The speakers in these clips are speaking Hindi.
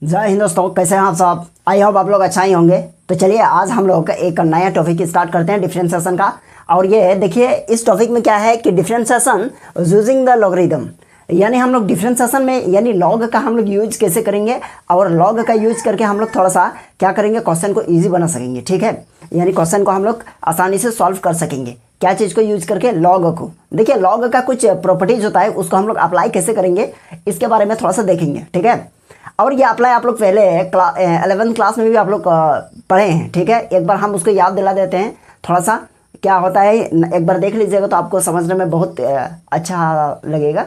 जय हिंद दोस्तों, कैसे हैं आप सब। आई होप आप लोग अच्छा ही होंगे। तो चलिए आज हम लोग एक नया टॉपिक स्टार्ट करते हैं डिफरेंशिएशन का। और ये देखिए इस टॉपिक में क्या है कि डिफरेंशिएशन यूजिंग द लॉगरिथम, यानी हम लोग डिफरेंशिएशन में यानी लॉग का हम लोग यूज कैसे करेंगे और लॉग का यूज करके हम लोग थोड़ा सा क्या करेंगे, क्वेश्चन को ईजी बना सकेंगे। ठीक है, यानी क्वेश्चन को हम लोग आसानी से सॉल्व कर सकेंगे। क्या चीज़ को यूज करके, लॉग को। देखिए लॉग का कुछ प्रॉपर्टीज होता है, उसको हम लोग अप्लाई कैसे करेंगे इसके बारे में थोड़ा सा देखेंगे। ठीक है, और ये अप्लाई आप लोग पहले 11th क्लास में भी आप लोग पढ़े हैं। ठीक है, एक बार हम उसको याद दिला देते हैं थोड़ा सा क्या होता है, एक बार देख लीजिएगा तो आपको समझने में बहुत अच्छा लगेगा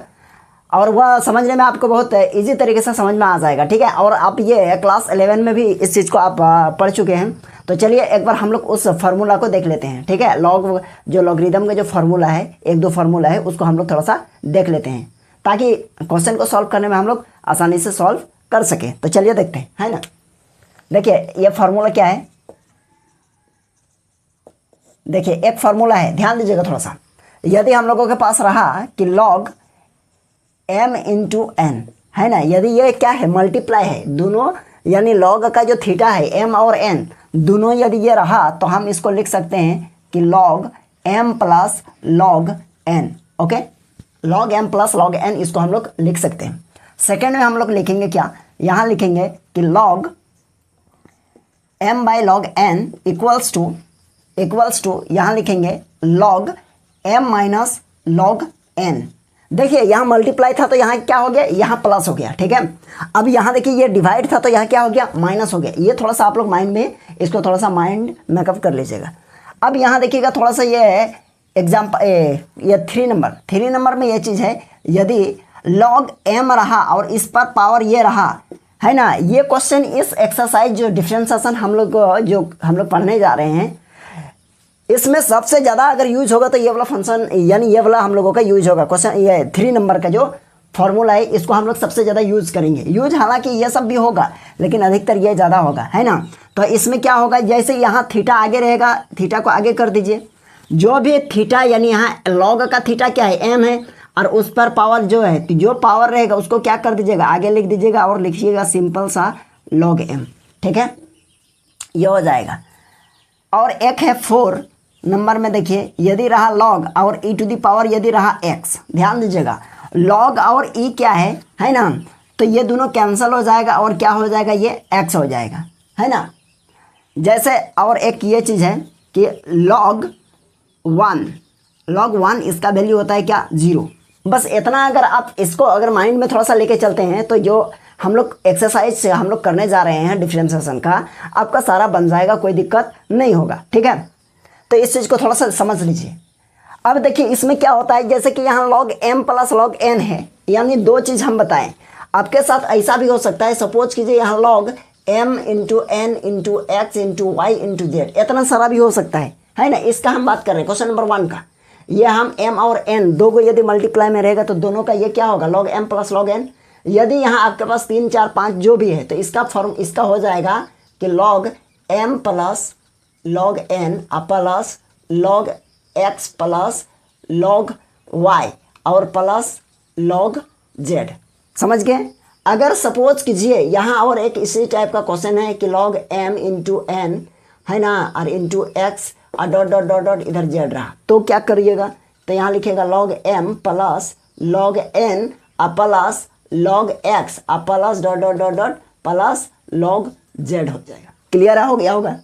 और वह समझने में आपको बहुत इजी तरीके से समझ में आ जाएगा। ठीक है, और आप ये क्लास 11 में भी इस चीज़ को आप पढ़ चुके हैं। तो चलिए एक बार हम लोग उस फार्मूला को देख लेते हैं। ठीक है, लॉग जो लॉगरिथम का जो फार्मूला है, एक दो फार्मूला है, उसको हम लोग थोड़ा सा देख लेते हैं ताकि क्वेश्चन को सॉल्व करने में हम लोग आसानी से सॉल्व कर सके। तो चलिए देखते हैं, है ना। देखिए ये फार्मूला क्या है, देखिए एक फार्मूला है, ध्यान दीजिएगा थोड़ा सा। यदि हम लोगों के पास रहा कि log m इंटू एन, है ना, यदि ये क्या है, मल्टीप्लाई है दोनों, यानी log का जो थीटा है m और n दोनों यदि ये रहा तो हम इसको लिख सकते हैं कि log m plus log n। Okay, log m plus log n इसको हम लोग लिख सकते हैं। सेकेंड में हम लोग लिखेंगे क्या, यहाँ लिखेंगे कि log m by log n equals to यहाँ लिखेंगे log m minus log n। देखिए यहाँ मल्टीप्लाई था तो यहाँ क्या हो गया, यहाँ प्लस हो गया। ठीक है, अब यहाँ देखिए ये डिवाइड था तो यहाँ क्या हो गया, माइनस हो गया। ये थोड़ा सा आप लोग माइंड में इसको थोड़ा सा माइंड मेकअप कर लीजिएगा। अब यहाँ देखिएगा थोड़ा सा ये एग्जाम्पल, ये 3 नंबर में ये चीज़ है, यदि log m रहा और इस पर पावर ये रहा, है ना। ये क्वेश्चन इस एक्सरसाइज जो डिफरेंशिएशन हम लोग पढ़ने जा रहे हैं, इसमें सबसे ज़्यादा अगर यूज होगा तो ये वाला फंक्शन, यानी ये वाला हम लोगों का यूज होगा। क्वेश्चन ये 3 नंबर का जो फॉर्मूला है इसको हम लोग सबसे ज़्यादा यूज करेंगे। यूज हालांकि ये सब भी होगा लेकिन अधिकतर ये ज़्यादा होगा, है ना। तो इसमें क्या होगा, जैसे यहाँ थीटा आगे रहेगा, थीटा को आगे कर दीजिए। जो भी थीटा, यानी यहाँ लॉग का थीटा क्या है, m है, और उस पर पावर जो है, जो पावर रहेगा उसको क्या कर दीजिएगा, आगे लिख दीजिएगा और लिखिएगा सिंपल सा log m। ठीक है, ये हो जाएगा। और एक है 4 नंबर में, देखिए यदि रहा log और e टू दी पावर यदि रहा x, ध्यान दीजिएगा log और e क्या है ना, तो ये दोनों कैंसिल हो जाएगा और क्या हो जाएगा, ये x हो जाएगा, है ना। जैसे और एक ये चीज़ है कि log 1 इसका वैल्यू होता है क्या, 0। बस इतना अगर आप इसको अगर माइंड में थोड़ा सा लेके चलते हैं तो जो हम लोग एक्सरसाइज से हम लोग करने जा रहे हैं डिफरेंशिएशन का, आपका सारा बन जाएगा, कोई दिक्कत नहीं होगा। ठीक है, तो इस चीज़ को थोड़ा सा समझ लीजिए। अब देखिए इसमें क्या होता है, जैसे कि यहाँ log m plus log n है, यानी दो चीज़ हम बताएं। आपके साथ ऐसा भी हो सकता है, सपोज कीजिए यहाँ log m into n into x into y into z, इतना सारा भी हो सकता है ना। इसका हम बात कर रहे हैं क्वेश्चन नंबर 1 का। ये हम m और n दो को यदि मल्टीप्लाई में रहेगा तो दोनों का ये क्या होगा, log m plus log n। यदि यहाँ आपके पास 3 4 5 जो भी है तो इसका फॉर्म इसका हो जाएगा कि log m plus log n plus log x plus log y और प्लस log z। समझ गए। अगर सपोज कीजिए यहाँ और एक इसी टाइप का क्वेश्चन है कि log m इंटू n, है ना, और इंटू x और डॉट डॉट डॉट डॉट इधर z रहा, तो क्या करिएगा, तो यहाँ लिखेगा log m plus log n plus log x plus dot dot dot dot plus log z हो जाएगा। क्लियर हो गया होगा,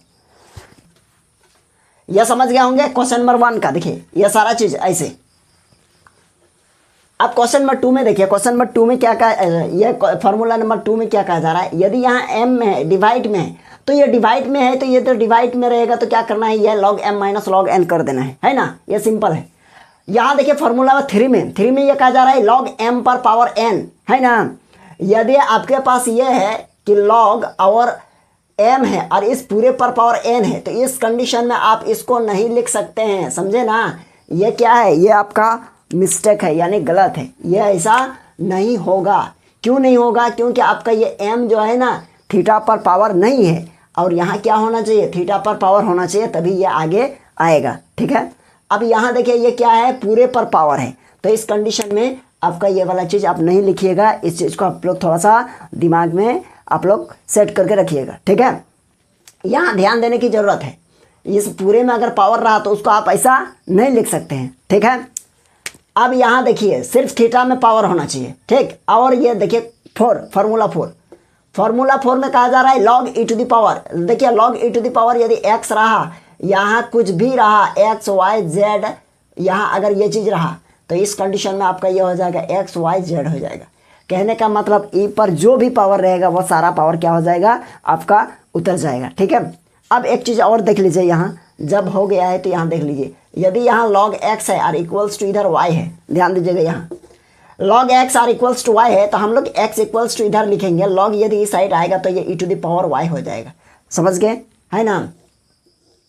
यह समझ गए होंगे क्वेश्चन नंबर 1 का। देखिए यह सारा चीज ऐसे। अब क्वेश्चन नंबर 2 में देखिए, क्वेश्चन नंबर 2 में क्या कहा, यह फॉर्मूला नंबर 2 में क्या कहा जा रहा है, यदि यहाँ m में है, डिवाइड में है, तो ये डिवाइड में है तो ये तो डिवाइड में रहेगा, तो क्या करना है, यह log m minus log n कर देना है ना। ये सिंपल है। यहाँ देखिए फॉर्मूला 3 में यह कहा जा रहा है log m पर पावर n, है ना। यदि आपके पास ये है कि log और m है और इस पूरे पर पावर n है, तो इस कंडीशन में आप इसको नहीं लिख सकते हैं, समझे ना। ये क्या है, ये आपका मिस्टेक है, यानी गलत है, ये ऐसा नहीं होगा। क्यों नहीं होगा, क्योंकि आपका ये m जो है ना थीटा पर पावर नहीं है, और यहाँ क्या होना चाहिए, थीटा पर पावर होना चाहिए, तभी ये आगे आएगा। ठीक है, अब यहाँ देखिए ये क्या है, पूरे पर पावर है, तो इस कंडीशन में आपका ये वाला चीज़ आप नहीं लिखिएगा। इस चीज़ को आप लोग थोड़ा सा दिमाग में आप लोग सेट करके रखिएगा, ठीक है। यहाँ ध्यान देने की ज़रूरत है, इस पूरे में अगर पावर रहा तो उसको आप ऐसा नहीं लिख सकते हैं, ठीक है। अब यहाँ देखिए सिर्फ थीटा में पावर होना चाहिए, ठीक। और ये देखिए फार्मूला फोर में कहा जा रहा है log e to the power. देखिए log e to the power यदि एक्स रहा, यहाँ कुछ भी रहा एक्स वाई जेड, यहाँ अगर ये चीज़ रहा तो इस कंडीशन में आपका ये हो जाएगा एक्स वाई जेड हो जाएगा। कहने का मतलब ई पर जो भी पावर रहेगा वो सारा पावर क्या हो जाएगा, आपका उतर जाएगा, ठीक है। अब एक चीज़ और देख लीजिए, यहाँ जब हो गया है तो यहाँ देख लीजिए, यदि यहाँ लॉग एक्स है और इक्वल्स टू इधर वाई है, ध्यान दीजिएगा यहाँ log x are equals to y है तो हम लोग एक्स इक्वल्स टू इधर लिखेंगे, लॉग यदि इस साइड आएगा तो ये ई टू द पावर वाई हो जाएगा, समझ गए है ना।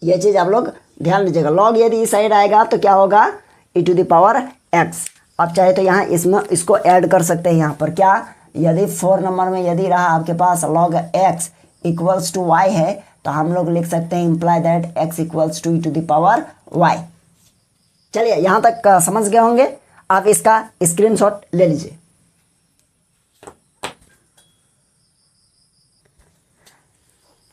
ये चीज़ आप लोग ध्यान दीजिएगा, लॉग यदि इस साइड आएगा तो क्या होगा, ई टू द पावर एक्स। आप चाहे तो यहाँ इसमें इसको ऐड कर सकते हैं, यहाँ पर क्या, यदि 4 नंबर में यदि रहा आपके पास log x equals to y है तो हम लोग लिख सकते हैं imply that x equals to e to the power y. चलिए यहाँ तक समझ गए होंगे, आप इसका स्क्रीनशॉट ले लीजिए।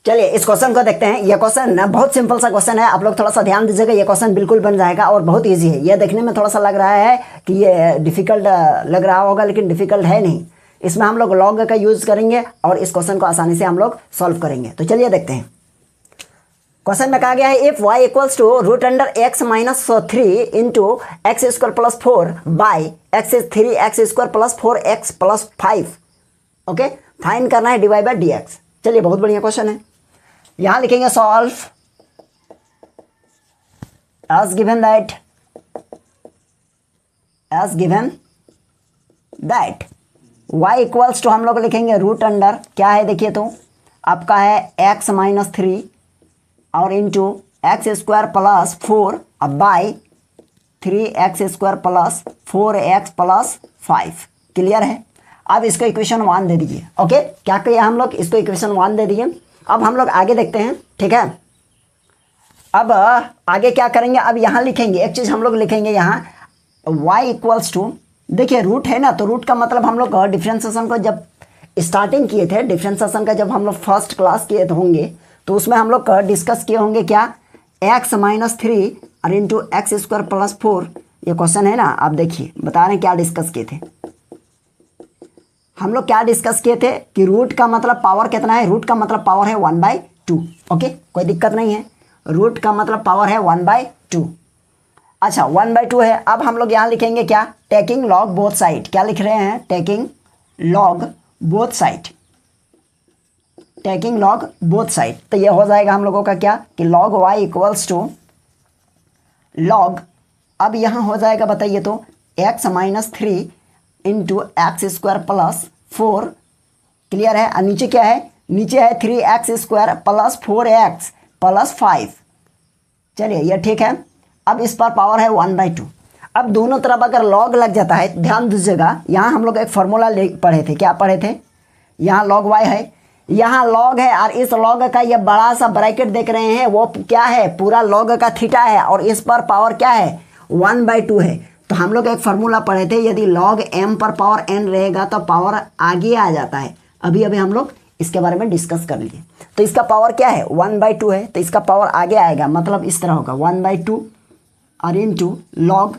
चलिए इस क्वेश्चन को देखते हैं। ये क्वेश्चन बहुत सिंपल सा क्वेश्चन है, आप लोग थोड़ा सा ध्यान दीजिएगा, ये क्वेश्चन बिल्कुल बन जाएगा और बहुत इजी है। ये देखने में थोड़ा सा लग रहा है कि ये डिफिकल्ट लग रहा होगा, लेकिन डिफिकल्ट है नहीं। इसमें हम लोग लॉग का यूज करेंगे और इस क्वेश्चन को आसानी से हम लोग सॉल्व करेंगे। तो चलिए देखते हैं। क्वेश्चन में कहा गया है if y equals to root under x minus 3 into x square plus 4 by x is 3 x square plus 4 x plus 5, okay, find करना है dy बाई डी एक्स। चलिए बहुत बढ़िया क्वेश्चन है। यहां लिखेंगे solve as given that y equals to हम लोग लिखेंगे रूट अंडर क्या है, देखिए तो आपका है x माइनस 3 और इंटू एक्स स्क्वायर प्लस 4 अब by 3 x square plus 4 x plus 5। Clear है। अब इसको इक्वेशन 1 दे दीजिए, ओके। क्या किया हम लोग, इसको इक्वेशन 1 दे दिए। अब हम लोग आगे देखते हैं, ठीक है। अब आगे क्या करेंगे, अब यहाँ लिखेंगे एक चीज़ हम लोग लिखेंगे यहाँ y इक्वल्स टू, देखिए रूट है ना, तो रूट का मतलब हम लोग डिफ्रेंसिएशन को जब स्टार्टिंग किए थे, डिफ्रेंसिएशन का जब हम लोग फर्स्ट क्लास किए होंगे तो उसमें हम लोग डिस्कस किए होंगे क्या, x माइनस 3 और इंटू एक्स स्क्वायर प्लस 4। ये क्वेश्चन है ना, आप देखिए बता रहे हैं क्या डिस्कस किए थे हम लोग। क्या डिस्कस किए थे कि रूट का मतलब पावर कितना है, रूट का मतलब पावर है 1/2, ओके, कोई दिक्कत नहीं है। रूट का मतलब पावर है 1/2। अच्छा 1/2 है। अब हम लोग यहाँ लिखेंगे क्या, टेकिंग लॉग बोथ साइड। क्या लिख रहे हैं, taking log both side, taking log both side. तो ये हो जाएगा हम लोगों का क्या कि log y equals to log, अब यहाँ हो जाएगा बताइए तो x minus 3 into x square plus 4। Clear है। और नीचे क्या है, नीचे है 3 x square plus 4 x plus 5। चलिए ये ठीक है। अब इस पर पावर है 1/2। अब दोनों तरफ अगर लॉग लग जाता है, ध्यान दीजिएगा, यहाँ हम लोग एक फॉर्मूला पढ़े थे। क्या पढ़े थे, यहाँ लॉग y है, यहाँ लॉग है और इस लॉग का ये बड़ा सा ब्रैकेट देख रहे हैं वो क्या है, पूरा लॉग का थीटा है और इस पर पावर क्या है 1/2 है। तो हम लोग एक फार्मूला पढ़े थे, यदि log m पर पावर n रहेगा तो पावर आगे आ जाता है। अभी हम लोग इसके बारे में डिस्कस कर लिए। तो इसका पावर क्या है 1/2 है, तो इसका पावर आगे आएगा, मतलब इस तरह होगा 1/2 और इंटू लॉग,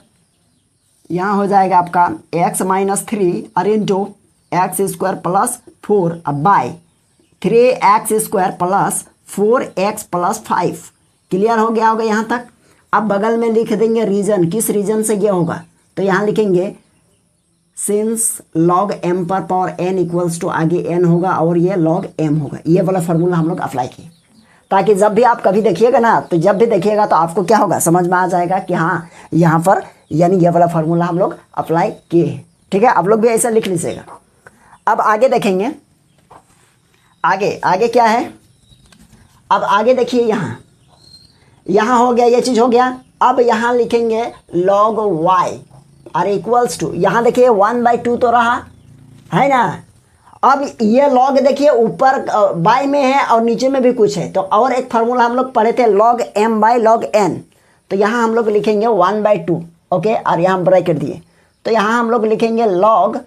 यहाँ हो जाएगा आपका x माइनस 3 और इंटू एक्स स्क्वायर प्लस 4 अब by 3 x square plus 4 x plus 5। Clear हो गया होगा यहाँ तक। अब बगल में लिख देंगे रीजन, किस रीजन से ये होगा, तो यहाँ लिखेंगे सिंस लॉग m पर पावर n इक्वल्स टू आगे n होगा और ये लॉग m होगा। ये वाला फार्मूला हम लोग अप्लाई किए ताकि जब भी आप कभी देखिएगा ना, तो जब भी देखिएगा तो आपको क्या होगा, समझ में आ जाएगा कि हाँ यहाँ पर यानी ये वाला फार्मूला हम लोग अप्लाई किए हैं। ठीक है, आप लोग भी ऐसा लिख लीजिएगा। अब आगे देखेंगे, आगे क्या है। अब आगे देखिए, यहाँ हो गया, ये चीज़ हो गया। अब यहाँ लिखेंगे log y और इक्वल्स टू, यहाँ देखिए 1/2 तो रहा है ना। अब ये log देखिए ऊपर बाय में है और नीचे में भी कुछ है, तो और एक फार्मूला हम लोग पढ़े थे log m by log n। तो यहाँ हम लोग लिखेंगे 1/2, ओके, और यहाँ ब्रैकेट दिए। तो यहाँ हम लोग लिखेंगे log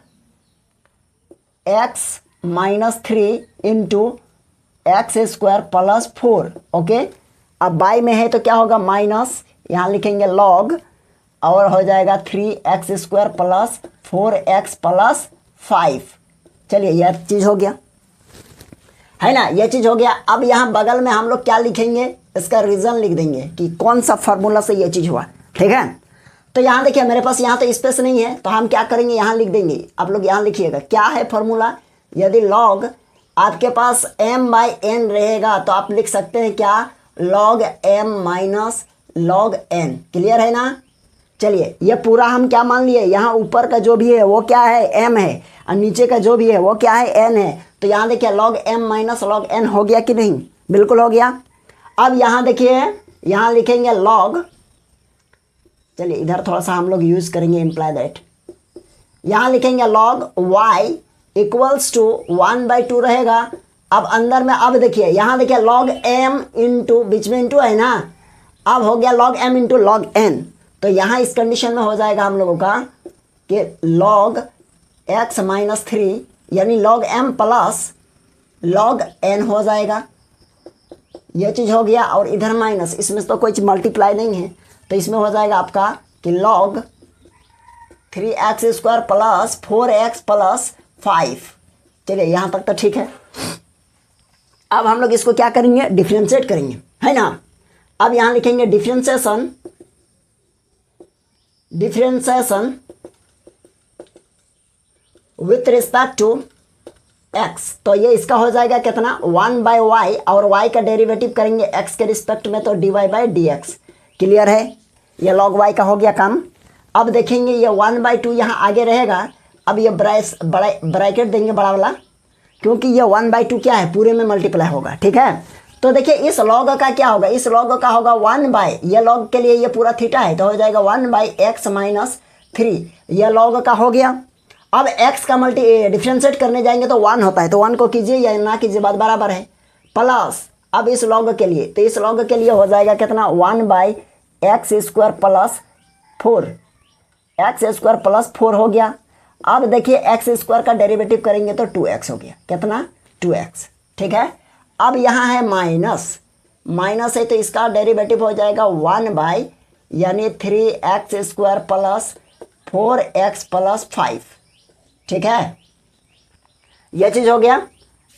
x -3 into x square plus 4। Okay, अब बाई में है तो क्या होगा माइनस, यहाँ लिखेंगे लॉग और हो जाएगा 3x square plus 4x plus 5। चलिए यह चीज़ हो गया, है ना, यह चीज़ हो गया। अब यहाँ बगल में हम लोग क्या लिखेंगे, इसका रीज़न लिख देंगे कि कौन सा फार्मूला से यह चीज़ हुआ। ठीक है, तो यहाँ देखिए मेरे पास यहाँ तो स्पेस नहीं है, तो हम क्या करेंगे यहाँ लिख देंगे। आप लोग यहाँ लिखिएगा क्या है फार्मूला। यदि लॉग आपके पास m/n रहेगा तो आप लिख सकते हैं क्या, log m minus log n। Clear है ना। चलिए ये पूरा हम क्या मान लिए, यहाँ ऊपर का जो भी है वो क्या है m है और नीचे का जो भी है वो क्या है n है। तो यहाँ देखिए log m minus log n हो गया कि नहीं, बिल्कुल हो गया। अब यहाँ देखिए यहाँ लिखेंगे log, चलिए इधर थोड़ा सा हम लोग यूज़ करेंगे इम्प्लाई दैट, यहाँ लिखेंगे log y इक्वल्स टू 1/2 रहेगा। अब अंदर में अब देखिए यहाँ देखिए log m इंटू, बीच में इंटू है ना, अब हो गया log m into log n। तो यहाँ इस कंडीशन में हो जाएगा हम लोगों का कि log x माइनस 3 यानी log m plus log n हो जाएगा। यह चीज़ हो गया और इधर माइनस, इसमें तो कोई मल्टीप्लाई नहीं है, तो इसमें हो जाएगा आपका कि log 3x square plus 4x plus 5। चलिए यहाँ तक तो ठीक है। अब हम लोग इसको क्या करेंगे, डिफरेंशिएट करेंगे, है ना। अब यहाँ लिखेंगे differentiation with respect to x। तो ये इसका हो जाएगा कितना 1/y और y का डेरिवेटिव करेंगे x के रिस्पेक्ट में तो dy/dx। क्लियर है, ये log y का हो गया काम। अब देखेंगे ये 1/2 यहाँ आगे रहेगा। अब ये ब्रैकेट देंगे बड़ा वाला, क्योंकि ये 1/2 क्या है पूरे में मल्टीप्लाई होगा। ठीक है, तो देखिए इस लॉग का क्या होगा, इस लॉग का होगा 1/, ये लॉग के लिए ये पूरा थीटा है तो हो जाएगा 1/x माइनस 3। ये लॉग का हो गया। अब x का डिफ्रेंशिएट करने जाएंगे तो 1 होता है, तो 1 को कीजिए या ना कीजिए बात बराबर है। प्लस अब इस लॉग के लिए, तो इस लॉग के लिए हो जाएगा कितना 1/x square plus 4, x square plus 4 हो गया। अब देखिए एक्स स्क्वायर का डेरिवेटिव करेंगे तो 2x हो गया, कितना 2x। ठीक है, अब यहाँ है माइनस है तो इसका डेरिवेटिव हो जाएगा 1/, यानी 3x square plus 4x plus 5। ठीक है, यह चीज़ हो गया।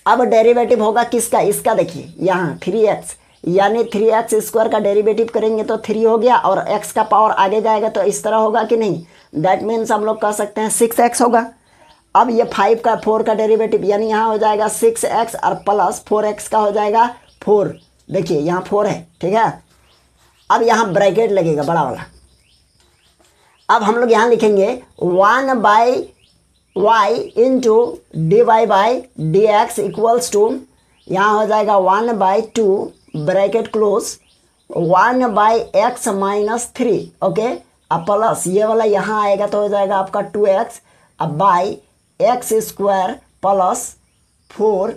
अब डेरिवेटिव होगा किसका, इसका देखिए यहाँ 3x, यानी 3x स्क्वायर का डेरिवेटिव करेंगे तो 3 हो गया और x का पावर आगे जाएगा तो इस तरह होगा कि नहीं, दैट मीन्स हम लोग कह सकते हैं 6x होगा। अब ये 4 का डेरिवेटिव यानी यहाँ हो जाएगा 6x और प्लस 4x का हो जाएगा 4। देखिए यहाँ 4 है। ठीक है, अब यहाँ ब्रैकेट लगेगा बड़ा वाला। अब हम लोग यहाँ लिखेंगे 1/y into dy/dx equals to, यहाँ हो जाएगा 1/2 bracket close 1/x minus 3। Okay, अब प्लस ये वाला यहाँ आएगा तो हो जाएगा आपका 2x, अब बाई एक्स स्क्वायर प्लस 4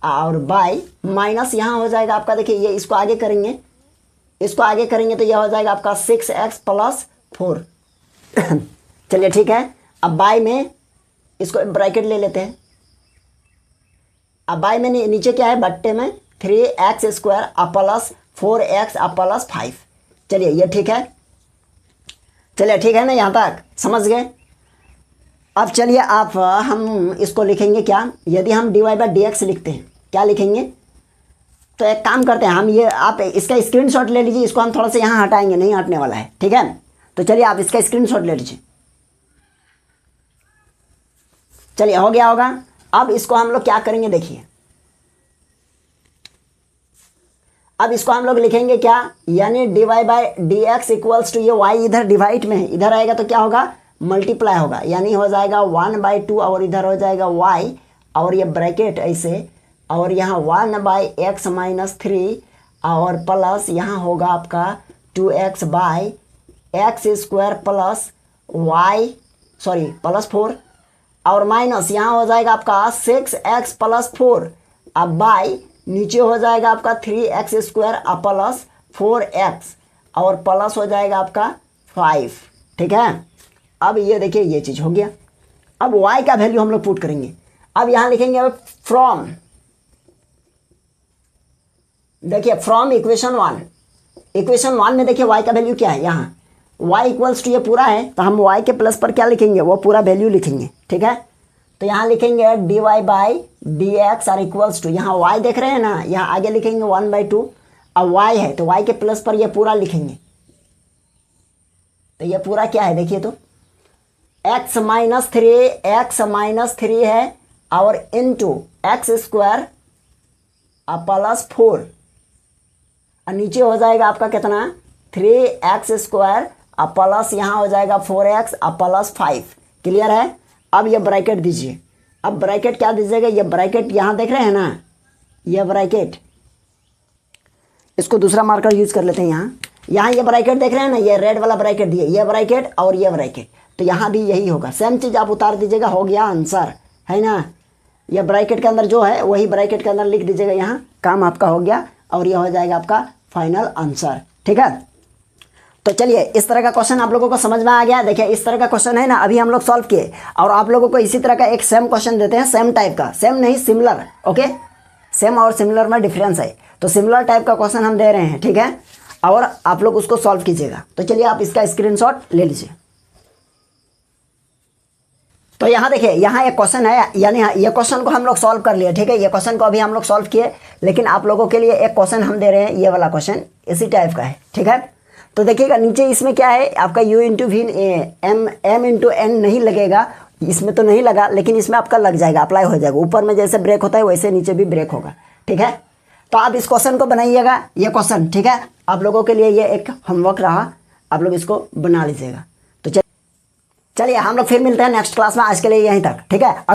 और बाई माइनस यहाँ हो जाएगा आपका, देखिए ये इसको आगे करेंगे, इसको आगे करेंगे तो यह हो जाएगा आपका 6x प्लस 4। चलिए ठीक है, अब बाई में इसको ब्रैकेट ले लेते हैं। अब बाई में नीचे क्या है बट्टे में 3x square plus 4x plus 5। चलिए ये ठीक है, चलिए ठीक है ना, यहाँ तक समझ गए। अब चलिए आप हम इसको लिखेंगे क्या, यदि हम dy/dx लिखते हैं क्या लिखेंगे, तो एक काम करते हैं हम, ये आप इसका स्क्रीनशॉट ले लीजिए, इसको हम थोड़ा सा यहाँ हटाएंगे, नहीं हटने वाला है। ठीक है, तो चलिए आप इसका स्क्रीनशॉट ले लीजिए। चलिए हो गया होगा। अब इसको हम लोग क्या करेंगे देखिए, अब इसको हम लोग लिखेंगे क्या, यानी dy/dx इक्वल्स टू, ये y इधर डिवाइड में है, इधर आएगा तो क्या होगा मल्टीप्लाई होगा, यानी हो जाएगा 1/2 और इधर हो जाएगा y और ये ब्रैकेट ऐसे, और यहाँ 1/x माइनस 3 और प्लस यहाँ होगा आपका 2x by x square plus y plus 4 और माइनस यहाँ हो जाएगा आपका 6x प्लस 4, अब बाई नीचे हो जाएगा आपका 3x स्क्वायर प्लस 4x और प्लस हो जाएगा आपका 5। ठीक है, अब ये देखिए ये चीज़ हो गया। अब y का वैल्यू हम लोग पुट करेंगे। अब यहाँ लिखेंगे फ्रॉम, देखिए फ्रॉम इक्वेशन 1, इक्वेशन 1 में देखिए y का वैल्यू क्या है, यहाँ y इक्वल्स टू ये पूरा है, तो हम y के प्लस पर क्या लिखेंगे, वो पूरा वैल्यू लिखेंगे, ठीक है। तो यहाँ लिखेंगे dy by d x are equals to, यहाँ y देख रहे हैं ना, यहाँ आगे लिखेंगे 1/2, अब y है तो y के प्लस पर ये पूरा लिखेंगे, तो ये पूरा क्या है देखिए, तो x माइनस थ्री है और इंटू एक्स स्क्वायर प्लस 4, और नीचे हो जाएगा आपका कितना 3x² प्लस यहाँ हो जाएगा 4x प्लस 5, क्लियर है। अब ये ब्रैकेट दीजिए, अब ब्रैकेट क्या दीजिएगा, ये ब्रैकेट यहाँ देख रहे हैं ना, ये ब्रैकेट, इसको दूसरा मार्कर यूज कर लेते हैं, यहाँ ये ब्रैकेट देख रहे हैं ना, ये रेड वाला ब्रैकेट दिए, ये ब्रैकेट और ये ब्रैकेट, तो यहाँ भी यही होगा, सेम चीज़ आप उतार दीजिएगा, हो गया आंसर, है ना। ये ब्रैकेट के अंदर जो है वही ब्रैकेट के अंदर लिख दीजिएगा, यहाँ काम आपका हो गया और ये हो जाएगा आपका फाइनल आंसर, ठीक है। तो चलिए इस तरह का क्वेश्चन आप लोगों को समझ में आ गया। देखिए इस तरह का क्वेश्चन है ना, अभी हम लोग सॉल्व किए, और आप लोगों को इसी तरह का एक सेम क्वेश्चन देते हैं, सेम टाइप का, सेम नहीं सिमिलर, ओके, सेम और सिमिलर में डिफरेंस है, तो सिमिलर टाइप का क्वेश्चन हम दे रहे हैं, ठीक है, और आप लोग उसको सॉल्व कीजिएगा। तो चलिए आप इसका स्क्रीनशॉट ले लीजिए। तो यहाँ देखिए, यहाँ एक क्वेश्चन है, यानी ये क्वेश्चन को हम लोग सॉल्व कर लिए, ठीक है, ये क्वेश्चन को अभी हम लोग सॉल्व किए, लेकिन आप लोगों के लिए एक क्वेश्चन हम दे रहे हैं, ये वाला क्वेश्चन इसी टाइप का है, ठीक है। तो देखिएगा नीचे इसमें क्या है आपका u into v m into n नहीं लगेगा, इसमें तो नहीं लगा, लेकिन इसमें आपका लग जाएगा, अप्लाई हो जाएगा, ऊपर में जैसे ब्रेक होता है वैसे नीचे भी ब्रेक होगा, ठीक है। तो आप इस क्वेश्चन को बनाइएगा, ये क्वेश्चन, ठीक है, आप लोगों के लिए ये एक होमवर्क रहा, आप लोग इसको बना लीजिएगा। तो चलिए हम लोग फिर मिलते हैं नेक्स्ट क्लास में, आज के लिए यहीं तक, ठीक है।